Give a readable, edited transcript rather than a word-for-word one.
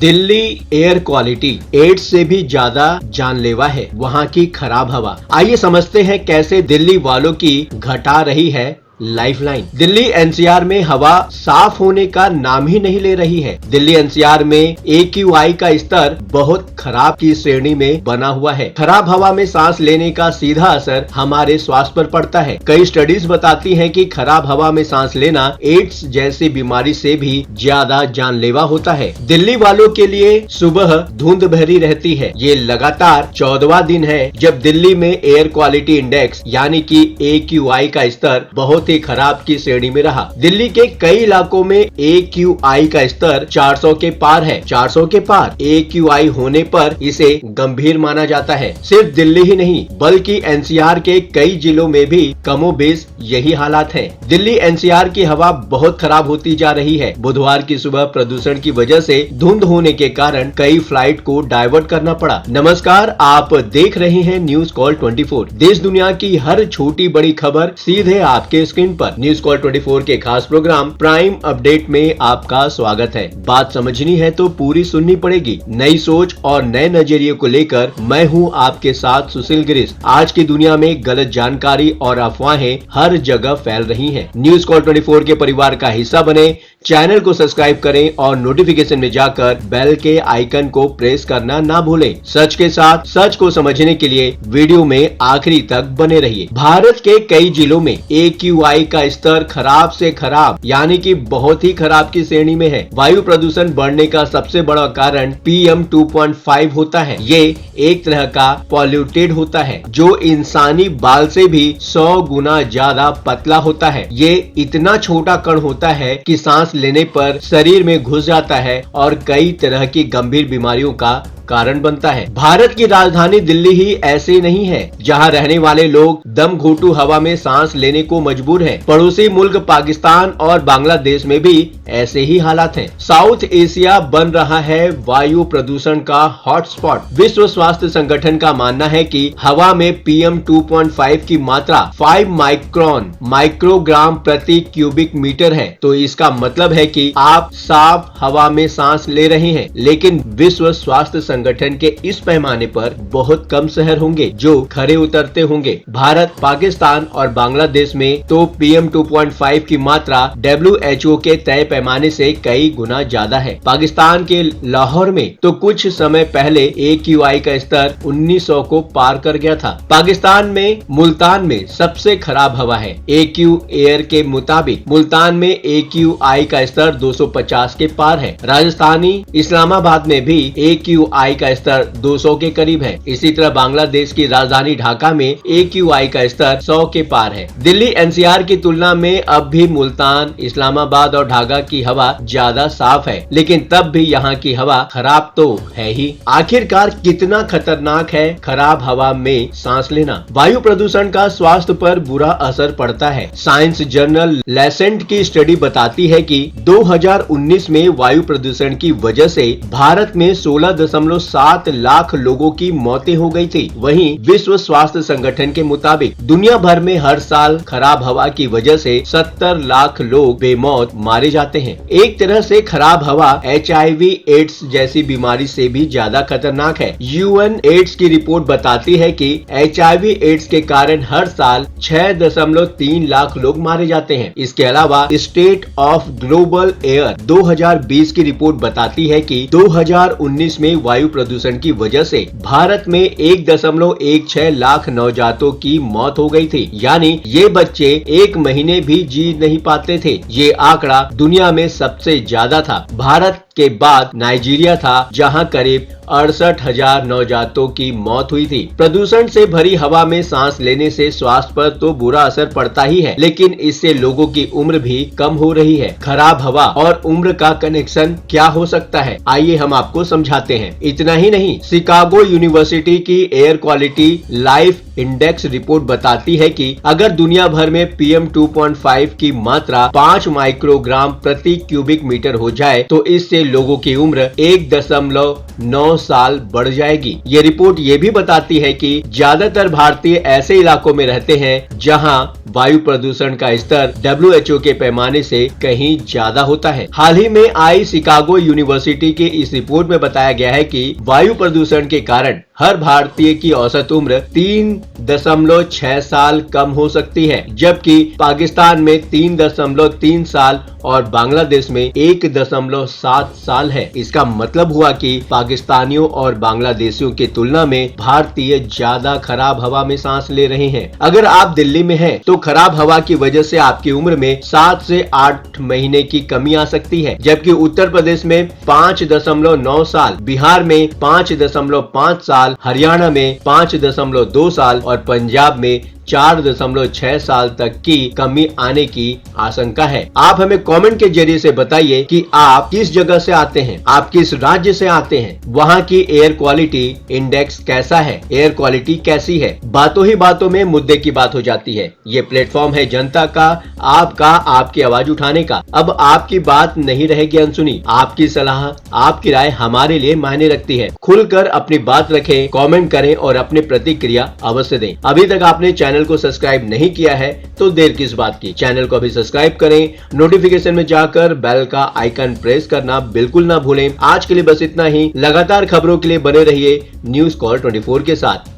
Delhi air quality ads से भी ज्यादा जानलेवा है वहाँ की खराब हवा। आइए समझते हैं कैसे दिल्ली वालों की घटा रही है लाइफलाइन। दिल्ली एनसीआर में हवा साफ होने का नाम ही नहीं ले रही है। दिल्ली एनसीआर में AQI का स्तर बहुत खराब की श्रेणी में बना हुआ है। खराब हवा में सांस लेने का सीधा असर हमारे स्वास्थ्य पर पड़ता है। कई स्टडीज बताती हैं कि खराब हवा में सांस लेना एड्स जैसी बीमारी से भी ज्यादा जानलेवा होता है। दिल्ली वालों के लिए सुबह धुंध भरी रहती है। ये लगातार 14वां दिन है जब दिल्ली में एयर क्वालिटी इंडेक्स यानी कि AQI का स्तर बहुत खराब की श्रेणी में रहा। दिल्ली के कई इलाकों में AQI का स्तर 400 के पार है। 400 के पार AQI होने पर इसे गंभीर माना जाता है। सिर्फ दिल्ली ही नहीं बल्कि NCR के कई जिलों में भी कमोबेश यही हालात है। दिल्ली NCR की हवा बहुत खराब होती जा रही है। बुधवार की सुबह प्रदूषण की वजह से धुंध होने के कारण कई फ्लाइट को डाइवर्ट करना पड़ा। नमस्कार, आप देख रहे हैं न्यूज कॉल 24। देश दुनिया की हर छोटी बड़ी खबर सीधे आपके स्क्रीन पर। न्यूज कॉल 24 के खास प्रोग्राम प्राइम अपडेट में आपका स्वागत है। बात समझनी है तो पूरी सुननी पड़ेगी। नई सोच और नए नजरिए को लेकर मैं हूं आपके साथ सुशील गिरीश। आज की दुनिया में गलत जानकारी और अफवाहें हर जगह फैल रही हैं। न्यूज कॉल 24 के परिवार का हिस्सा बने, चैनल को सब्सक्राइब करें और नोटिफिकेशन में जाकर बेल के आइकन को प्रेस करना ना भूलें। सच के साथ सच को समझने के लिए वीडियो में आखिरी तक बने रहिए। भारत के कई जिलों में AQI का स्तर खराब से खराब यानी कि बहुत ही खराब की श्रेणी में है। वायु प्रदूषण बढ़ने का सबसे बड़ा कारण PM 2.5 होता है। ये एक तरह का पॉल्यूटेड होता है जो इंसानी बाल से भी 100 गुना ज्यादा पतला होता है। ये इतना छोटा कण होता है कि सांस लेने पर शरीर में घुस जाता है और कई तरह की गंभीर बीमारियों का कारण बनता है। भारत की राजधानी दिल्ली ही ऐसे नहीं है जहां रहने वाले लोग दम घोटू हवा में सांस लेने को मजबूर हैं। पड़ोसी मुल्क पाकिस्तान और बांग्लादेश में भी ऐसे ही हालात हैं। साउथ एशिया बन रहा है वायु प्रदूषण का हॉटस्पॉट। विश्व स्वास्थ्य संगठन का मानना है कि हवा में PM 2.5 की मात्रा 5 माइक्रोग्राम प्रति क्यूबिक मीटर है। तो इसका मतलब है कि आप साफ हवा में सांस ले रहे हैं, लेकिन विश्व स्वास्थ्य संगठन के इस पैमाने पर बहुत कम शहर होंगे जो खरे उतरते होंगे। भारत, पाकिस्तान और बांग्लादेश में तो PM 2.5 की मात्रा WHO के तय पैमाने से कई गुना ज्यादा है। पाकिस्तान के लाहौर में तो कुछ समय पहले AQI का स्तर 1900 को पार कर गया था। पाकिस्तान में मुल्तान में सबसे खराब हवा है। AQAir के मुताबिक मुल्तान में AQI का स्तर 250 के पार है। राजस्थानी इस्लामाबाद में भी AQI का स्तर 200 के करीब है। इसी तरह बांग्लादेश की राजधानी ढाका में AQI का स्तर 100 के पार है। दिल्ली NCR की तुलना में अब भी मुल्तान, इस्लामाबाद और ढाका की हवा ज्यादा साफ है, लेकिन तब भी यहाँ की हवा खराब तो है ही। आखिरकार कितना खतरनाक है खराब हवा में सांस लेना। वायु प्रदूषण का स्वास्थ्य पर बुरा असर पड़ता है। साइंस जर्नल लैसेंट की स्टडी बताती है कि 2019 में वायु प्रदूषण की वजह से भारत में 16.7 लाख लोगों की मौतें हो गई थी। वहीं विश्व स्वास्थ्य संगठन के मुताबिक दुनिया भर में हर साल खराब हवा की वजह से 70 लाख लोग बेमौत मारे जाते हैं। एक तरह से खराब हवा HIV एड्स जैसी बीमारी से भी ज्यादा खतरनाक है। UN एड्स की रिपोर्ट बताती है कि HIV एड्स के कारण हर साल 6.3 लाख लोग मारे जाते हैं। इसके अलावा स्टेट ऑफ ग्लोबल एयर 2020 की रिपोर्ट बताती है कि 2019 में वायु प्रदूषण की वजह से भारत में 1.16 लाख नवजातों की मौत हो गई थी। यानी ये बच्चे एक महीने भी जी नहीं पाते थे। ये आंकड़ा दुनिया में सबसे ज्यादा था। भारत के बाद नाइजीरिया था जहां करीब 68,000 नवजातों की मौत हुई थी। प्रदूषण से भरी हवा में सांस लेने से स्वास्थ्य पर तो बुरा असर पड़ता ही है, लेकिन इससे लोगों की उम्र भी कम हो रही है। खराब हवा और उम्र का कनेक्शन क्या हो सकता है, आइए हम आपको समझाते हैं। इतना ही नहीं, शिकागो यूनिवर्सिटी की air quality life index report बताती है कि अगर दुनिया भर में PM 2.5 की मात्रा 5 माइक्रोग्राम प्रति क्यूबिक मीटर हो जाए तो इससे से लोगों की उम्र 1.9 साल बढ़ जाएगी। ये रिपोर्ट ये भी बताती है कि ज्यादातर भारतीय ऐसे इलाकों में रहते हैं जहां वायु प्रदूषण का स्तर WHO के पैमाने से कहीं ज्यादा होता है। हाल ही में आई शिकागो यूनिवर्सिटी के इस रिपोर्ट में बताया गया है कि वायु प्रदूषण के कारण हर भारतीय की औसत उम्र 3.6 साल कम हो सकती है, जबकि पाकिस्तान में 3.3 साल और बांग्लादेश में 1.7 साल है। इसका मतलब हुआ कि पाकिस्तानियों और बांग्लादेशियों की तुलना में भारतीय ज्यादा खराब हवा में सांस ले रहे हैं। अगर आप दिल्ली में हैं, तो खराब हवा की वजह से आपकी उम्र में 7 से 8 महीने की कमी आ सकती है, जबकि उत्तर प्रदेश में 5.9 साल, बिहार में 5.5 साल, हरियाणा में 5.2 साल और पंजाब में 4.6 साल तक की कमी आने की आशंका है। आप हमें कमेंट के जरिए से बताइए कि आप किस जगह से आते हैं, आप किस राज्य से आते हैं, वहाँ की एयर क्वालिटी इंडेक्स कैसा है, एयर क्वालिटी कैसी है। बातों ही बातों में मुद्दे की बात हो जाती है। ये प्लेटफॉर्म है जनता का, आपका, आपकी आवाज उठाने का। अब आपकी बात नहीं रहेगी अनसुनी। आपकी सलाह, आपकी राय हमारे लिए मायने रखती है। खुलकर अपनी बात रखें, कमेंट करें और अपनी प्रतिक्रिया अवश्य दें। अभी तक आपने चैनल को सब्सक्राइब नहीं किया है तो देर किस बात की। चैनल को अभी सब्सक्राइब करें, नोटिफिकेशन में जाकर बेल का आइकन प्रेस करना बिल्कुल ना भूलें। आज के लिए बस इतना ही। लगातार खबरों के लिए बने रहिए न्यूज़ कॉल 24 के साथ।